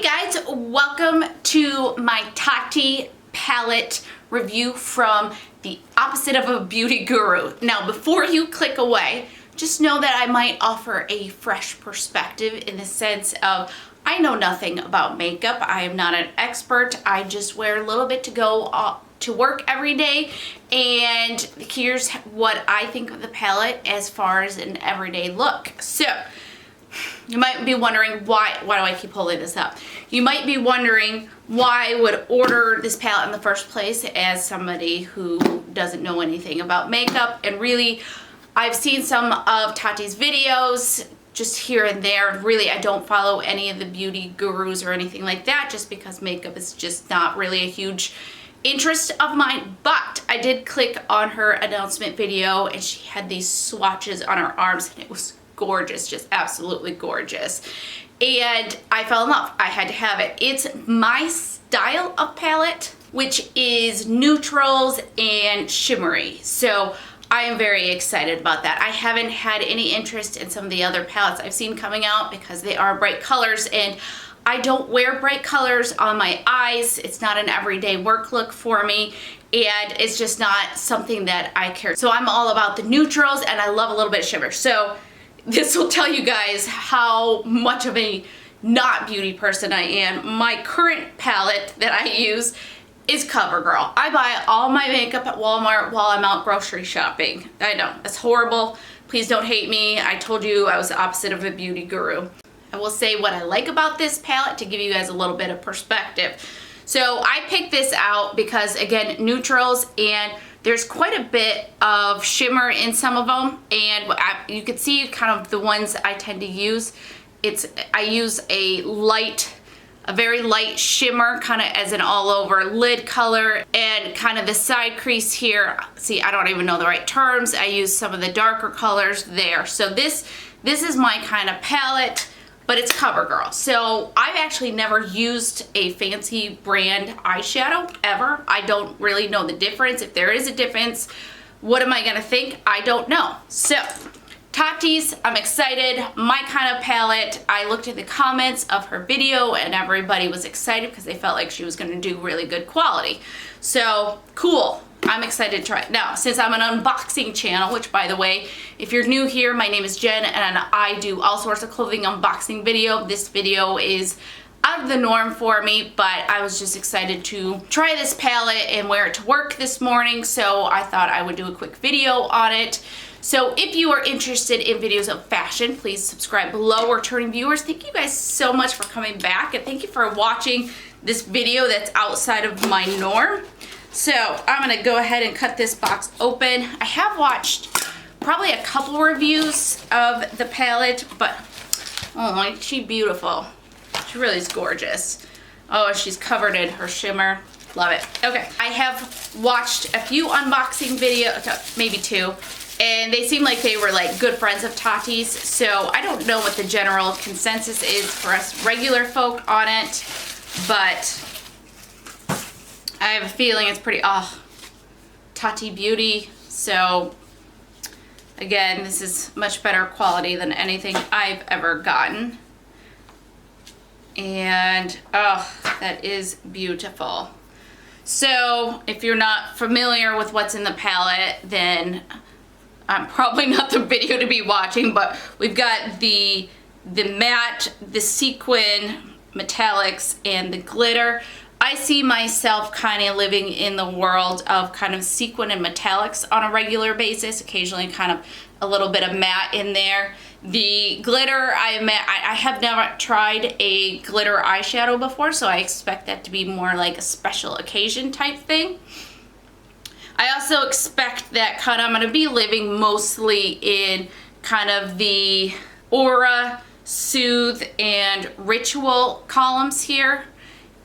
guys, welcome to my Tati palette review from the opposite of a beauty guru. Now, before you click away, just know that I might offer a fresh perspective in the sense of I know nothing about makeup. I am not an expert. I just wear a little bit to go to work every day, and here's what I think of the palette as far as an everyday look. So you might be wondering why do I keep holding this up? You might be wondering why I would order this palette in the first place as somebody who doesn't know anything about makeup. And really, I've seen some of Tati's videos just here and there. Really, I don't follow any of the beauty gurus or anything like that just because makeup is just not really a huge interest of mine. But I did click on her announcement video and she had these swatches on her arms and it was gorgeous, just absolutely gorgeous. And I fell in love. I had to have it. It's my style of palette, which is neutrals and shimmery. So I am very excited about that. I haven't had any interest in some of the other palettes I've seen coming out because they are bright colors, and I don't wear bright colors on my eyes. It's not an everyday work look for me, and it's just not something that I care. So I'm all about the neutrals, and I love a little bit of shimmer. So this will tell you guys how much of a not beauty person I am. My current palette that I use is CoverGirl. I buy all my makeup at Walmart while I'm out grocery shopping. I know, that's horrible. Please don't hate me. I told you I was the opposite of a beauty guru. I will say what I like about this palette to give you guys a little bit of perspective. So I picked this out because, again, neutrals, and there's quite a bit of shimmer in some of them, and you can see kind of the ones I tend to use. I use a very light shimmer kind of as an all over lid color, and kind of the side crease here. See, I don't even know the right terms. I use some of the darker colors there. So this is my kind of palette, but it's CoverGirl. So I've actually never used a fancy brand eyeshadow ever. I don't really know the difference. If there is a difference, what am I gonna think? I don't know. So Tati's, I'm excited. My kind of palette. I looked at the comments of her video and everybody was excited because they felt like she was gonna do really good quality. So cool. I'm excited to try it. Now, since I'm an unboxing channel, which by the way, if you're new here, my name is Jen and I do all sorts of clothing unboxing video. This video is out of the norm for me, but I was just excited to try this palette and wear it to work this morning, so I thought I would do a quick video on it. So if you are interested in videos of fashion, please subscribe below. Returning viewers, thank you guys so much for coming back, and thank you for watching this video that's outside of my norm. So I'm gonna go ahead and cut this box open. I have watched probably a couple reviews of the palette, but oh, isn't she beautiful? She really is gorgeous. Oh, she's covered in her shimmer. Love it. Okay, I have watched a few unboxing videos, maybe two, and they seem like they were like good friends of Tati's. So I don't know what the general consensus is for us regular folk on it, but I have a feeling it's pretty, Tati Beauty. So again, this is much better quality than anything I've ever gotten. And oh, that is beautiful. So if you're not familiar with what's in the palette, then I'm probably not the video to be watching, but we've got the matte, the sequin metallics, and the glitter. I see myself kind of living in the world of kind of sequin and metallics on a regular basis, occasionally kind of a little bit of matte in there. The glitter, I have never tried a glitter eyeshadow before, so I expect that to be more like a special occasion type thing. I also expect that I'm going to be living mostly in kind of the Aura, Soothe, and Ritual columns here.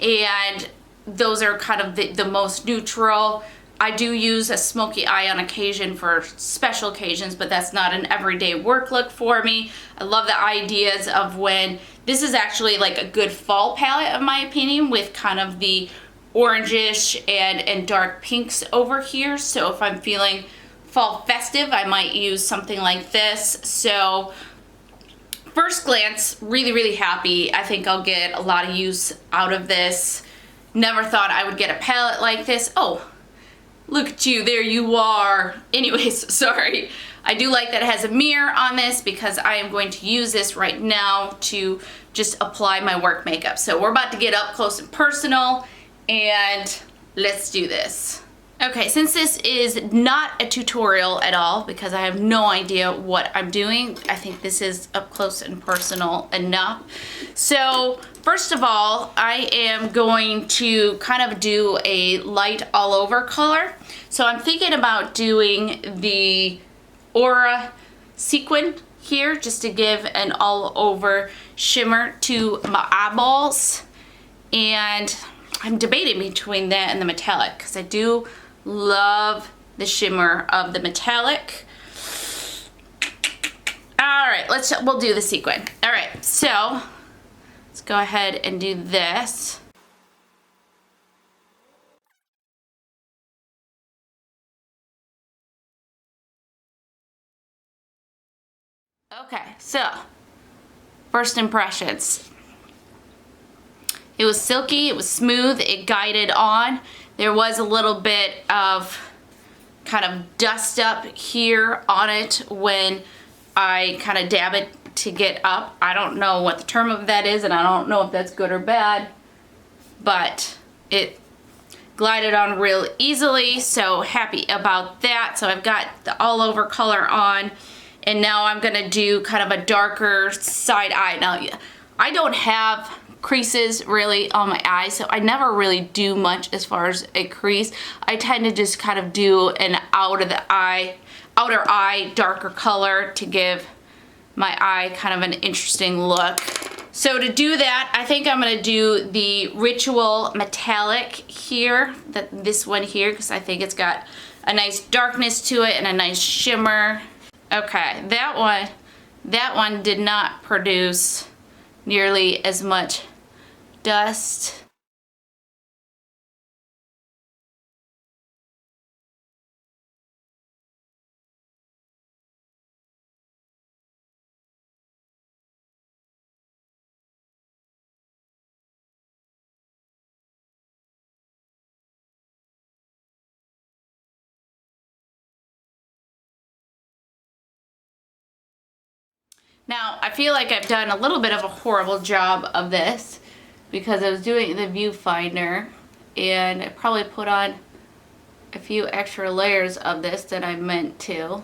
And those are kind of the most neutral. I do use a smoky eye on occasion for special occasions, but that's not an everyday work look for me. I love the ideas of when this is actually like a good fall palette, in my opinion, with kind of the orangish and dark pinks over here. So if I'm feeling fall festive, I might use something like this. So first glance, really, really happy. I think I'll get a lot of use out of this. Never thought I would get a palette like this. Oh, look at you, there you are. Anyways, sorry. I do like that it has a mirror on this because I am going to use this right now to just apply my work makeup. So we're about to get up close and personal, and let's do this. Okay, since this is not a tutorial at all because I have no idea what I'm doing, I think this is up close and personal enough. So first of all, I am going to kind of do a light all over color. So I'm thinking about doing the Aura sequin here just to give an all over shimmer to my eyeballs. And I'm debating between that and the metallic because I do love the shimmer of the metallic. All right, we'll do the sequin. All right, so let's go ahead and do this. Okay, so first impressions. It was silky, it was smooth, it guided on. There was a little bit of kind of dust up here on it when I kind of dab it to get up. I don't know what the term of that is, and I don't know if that's good or bad, but it glided on real easily, so happy about that. So I've got the all over color on, and now I'm gonna do kind of a darker side eye. Now, I don't have creases really on my eyes, so I never really do much as far as a crease. I tend to just kind of do an outer eye darker color to give my eye kind of an interesting look. So to do that, I think I'm gonna do the Ritual Metallic here, this one here, because I think it's got a nice darkness to it and a nice shimmer. Okay, that one did not produce nearly as much dust. Now, I feel like I've done a little bit of a horrible job of this because I was doing the viewfinder and I probably put on a few extra layers of this than I meant to.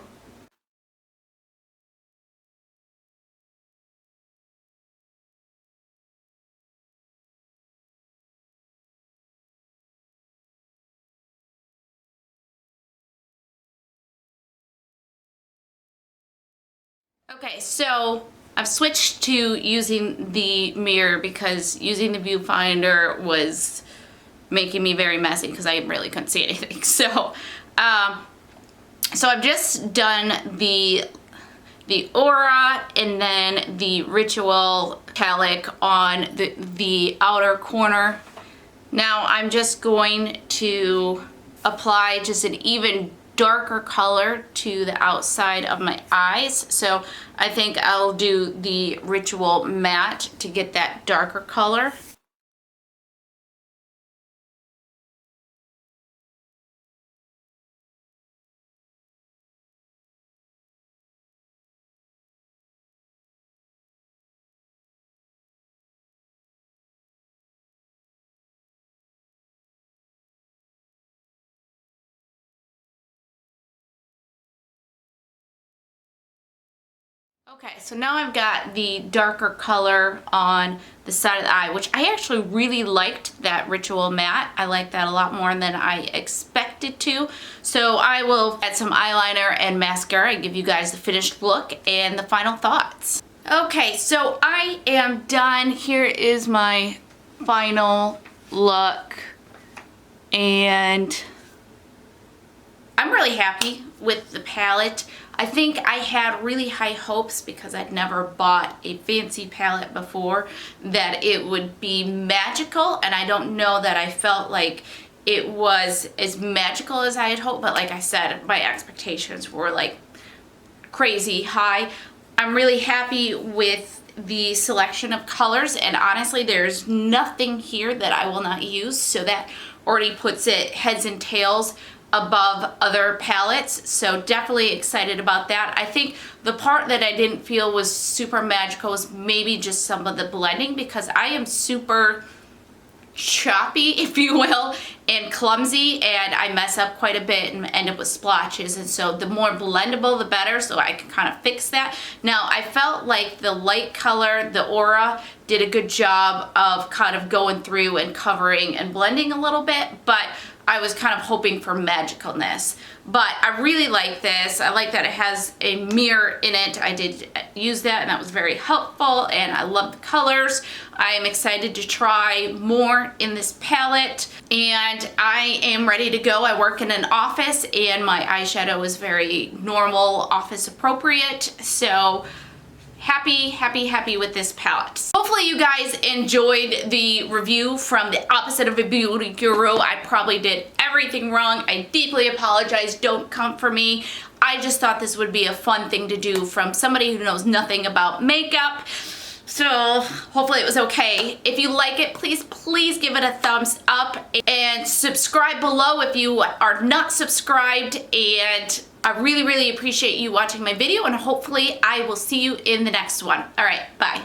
Okay, so I've switched to using the mirror because using the viewfinder was making me very messy because I really couldn't see anything. So I've just done the Aura and then the Ritual Metallic on the outer corner. Now I'm just going to apply just an even darker color to the outside of my eyes. So I think I'll do the Ritual Matte to get that darker color. Okay, so now I've got the darker color on the side of the eye, which I actually really liked that Ritual Matte. I like that a lot more than I expected to. So I will add some eyeliner and mascara and give you guys the finished look and the final thoughts. Okay, so I am done. Here is my final look, and I'm really happy with the palette. I think I had really high hopes because I'd never bought a fancy palette before that it would be magical, and I don't know that I felt like it was as magical as I had hoped, but like I said, my expectations were like crazy high. I'm really happy with the selection of colors, and honestly there's nothing here that I will not use, so that already puts it heads and tails above other palettes. So definitely excited about that. I think the part that I didn't feel was super magical was maybe just some of the blending, because I am super choppy, if you will, and clumsy, and I mess up quite a bit and end up with splotches, and so the more blendable the better, so I can kind of fix that. Now I felt like the light color, the Aura, did a good job of kind of going through and covering and blending a little bit, but I was kind of hoping for magicalness. But I really like this. I like that it has a mirror in it. I did use that, and that was very helpful, and I love the colors. I am excited to try more in this palette, and I am ready to go. I work in an office, and my eyeshadow is very normal, office appropriate, so happy with this palette. Hopefully you guys enjoyed the review from the opposite of a beauty guru. I probably did everything wrong. I deeply apologize. Don't come for me. I just thought this would be a fun thing to do from somebody who knows nothing about makeup. So hopefully it was okay. If you like it, please give it a thumbs up, and subscribe below if you are not subscribed, and I really appreciate you watching my video, and hopefully I will see you in the next one. All right, bye.